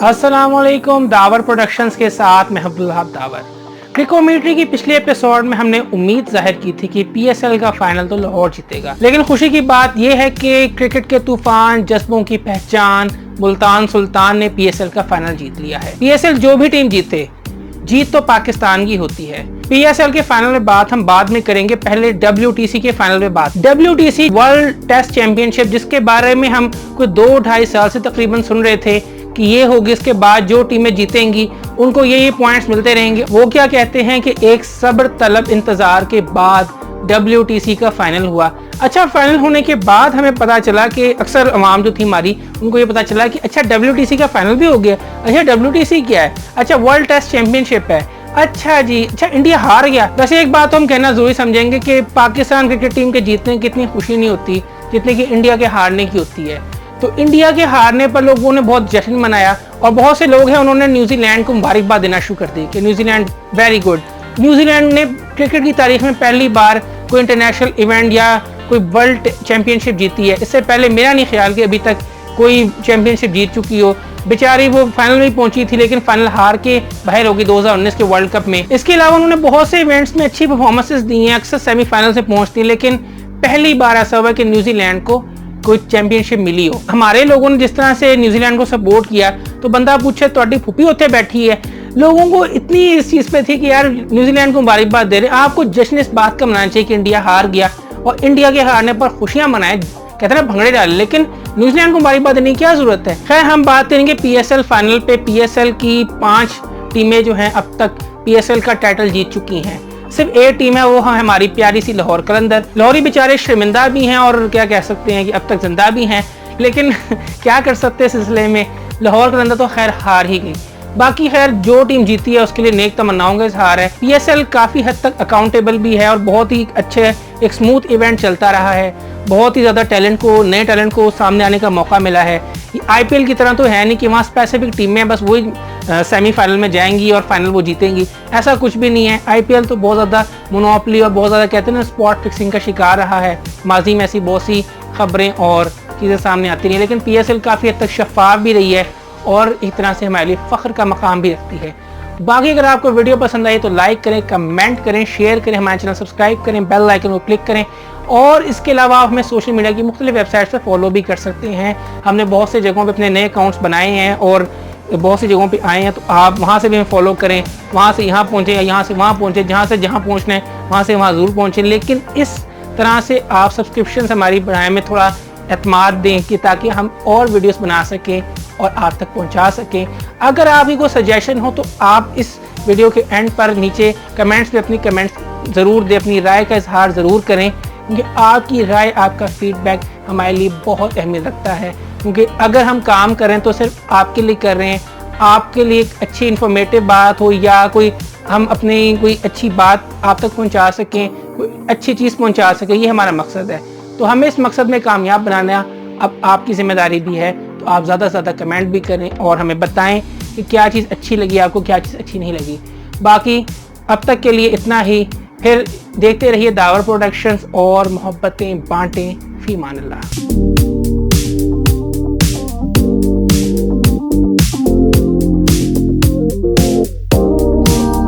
अस्सलामुअलैकुम। The power productions के साथ मैं अब्दुल वहाब दावर। क्रिकोमेट्री की पिछले एपिसोड में हमने उम्मीद जाहिर की थी कि पीएसएल का फाइनल तो लाहौर जीतेगा, लेकिन खुशी की बात यह है कि क्रिकेट के तूफान, जज्बों की पहचान मुल्तान सुल्तान ने पीएसएल का फाइनल जीत लिया है। पीएसएल जो भी टीम जीते, जीत तो पाकिस्तान की होती है। पीएसएल के फाइनल में बात हम बाद में करेंगे, पहले डब्ल्यूटीसी के फाइनल में बात। डब्ल्यूटीसी वर्ल्ड टेस्ट चैंपियनशिप, जिसके बारे में हम कोई 2-2.5 साल से तकरीबन सुन रहे थे कि ये होगी, इसके बाद जो टीमें जीतेंगी उनको ये पॉइंट्स मिलते रहेंगे। वो क्या कहते हैं कि एक सब्र तलब इंतजार के बाद डब्ल्यूटीसी का फाइनल हुआ। अच्छा, फाइनल होने के बाद हमें पता चला कि अक्सर अवाम जो थी हमारी, उनको ये पता चला कि अच्छा डब्ल्यूटीसी का फाइनल भी हो गया। अच्छा, डब्ल्यूटीसी क्या है? अच्छा, वर्ल्ड टेस्ट चैंपियनशिप है। अच्छा जी, अच्छा इंडिया हार गया। वैसे एक बात तो हम कहना जरूरी समझेंगे कि पाकिस्तान क्रिकेट टीम के जीतने की इतनी खुशी नहीं होती जितनी कि इंडिया के हारने की होती है। तो इंडिया के हारने पर लोगों ने बहुत जश्न मनाया और बहुत से लोग हैं उन्होंने न्यूजीलैंड को मुबारकबाद देना शुरू कर दी कि न्यूजीलैंड वेरी गुड। न्यूजीलैंड ने क्रिकेट की तारीख में पहली बार कोई इंटरनेशनल इवेंट या कोई वर्ल्ड चैंपियनशिप जीती है। इससे पहले मेरा नहीं ख्याल कि अभी तक कोई चैंपियनशिप जीत चुकी हो। बेचारी वो फाइनल में पहुंची थी लेकिन फाइनल हार के बाहर होगी 2019 के वर्ल्ड कप में। इसके अलावा उन्होंने बहुत से इवेंट्स में अच्छी परफॉर्मेंसेस दी हैं, अक्सर सेमीफाइनल से पहुंचती, लेकिन पहली बार ऐसा हुआ कि न्यूजीलैंड को कोई चैंपियनशिप मिली हो। हमारे लोगों ने जिस तरह से न्यूजीलैंड को सपोर्ट किया, तो बंदा पूछे तो फुपी होते बैठी है। लोगों को इतनी इस चीज पे थी कि यार न्यूजीलैंड को मुबारकबाद दे रहे। आपको जश्न इस बात का मनाना चाहिए कि इंडिया हार गया और इंडिया के हारने पर खुशियां मनाए, कहते हैं भंगड़े डाले, लेकिन न्यूजीलैंड को मुबारकबाद देने की क्या जरूरत है। खैर, हम बात करेंगे पीएसएल फाइनल पे। पीएसएल की 5 टीमें जो हैं अब तक पीएसएल का टाइटल जीत चुकी हैं। सिर्फ एक टीम है, वो हमारी प्यारी सी लाहौर कलंदर। लाहौरी बेचारे शर्मिंदा भी हैं और क्या कह सकते हैं कि अब तक जिंदा भी हैं, लेकिन क्या कर सकते हैं सिलसिले में। लाहौर कलंदर तो खैर हार ही गई। बाकी खैर जो टीम जीती है उसके लिए नेक तमन्नाओं का इजहार है। पीएसएल काफी हद तक अकाउंटेबल भी है और बहुत ही अच्छे एक स्मूथ इवेंट चलता रहा है। बहुत ही ज्यादा नए टैलेंट को सामने आने का मौका मिला है। आईपीएल की तरह तो है नहीं कि वहाँ स्पेसिफिक टीमें बस वही सेमीफाइनल में जाएंगी और फाइनल वो जीतेंगी, ऐसा कुछ भी नहीं है। आईपीएल तो बहुत ज़्यादा मोनोपोली और बहुत ज़्यादा कहते हैं ना स्पॉट फिक्सिंग का शिकार रहा है। माजी में ऐसी बहुत सी खबरें और चीज़ें सामने आती रही, लेकिन पीएसएल काफ़ी हद तक शफाफ भी रही है और एक तरह से हमारे लिए फ़ख्र का मकाम भी रखती है। बाकी अगर आपको वीडियो पसंद आई तो लाइक करें, कमेंट करें, शेयर करें, हमारे चैनल सब्सक्राइब करें, बेल आइकन को क्लिक करें और इसके अलावा आप हमें सोशल मीडिया की मुख्तलिफ वेबसाइट्स पर फॉलो भी कर सकते हैं। हमने बहुत से जगहों पे अपने नए अकाउंट्स बनाए हैं और बहुत सी जगहों पे आए हैं, तो आप वहाँ से भी हमें फॉलो करें। वहाँ से यहाँ पहुँचे या यहाँ से वहाँ पहुँचे, जहाँ से जहाँ पहुँचना है वहाँ से वहाँ ज़रूर पहुँचें, लेकिन इस तरह से आप सब्सक्रिप्शन हमारी बढ़ाने में थोड़ा एतमाद दें कि ताकि हम और वीडियोस बना सकें और आप तक पहुंचा सकें। अगर आपकी कोई सजेशन हो तो आप इस वीडियो के एंड पर नीचे कमेंट्स में अपनी कमेंट्स ज़रूर दें, अपनी राय का इजहार ज़रूर करें, क्योंकि आपकी राय, आपका फीडबैक हमारे लिए बहुत अहमियत रखता है। क्योंकि अगर हम काम करें तो सिर्फ आपके लिए कर रहे हैं, आपके लिए एक अच्छी इन्फॉर्मेटिव बात हो या कोई हम अपनी कोई अच्छी बात आप तक पहुँचा सकें, कोई अच्छी चीज़ पहुँचा सकें, ये हमारा मकसद है। तो हमें इस मकसद में कामयाब बनाना अब आपकी जिम्मेदारी भी है। तो आप ज़्यादा से ज़्यादा कमेंट भी करें और हमें बताएं कि क्या चीज़ अच्छी लगी आपको, क्या चीज़ अच्छी नहीं लगी। बाकी अब तक के लिए इतना ही। फिर देखते रहिए दावर प्रोडक्शंस और मोहब्बतें बांटें। फी मान अल्लाह।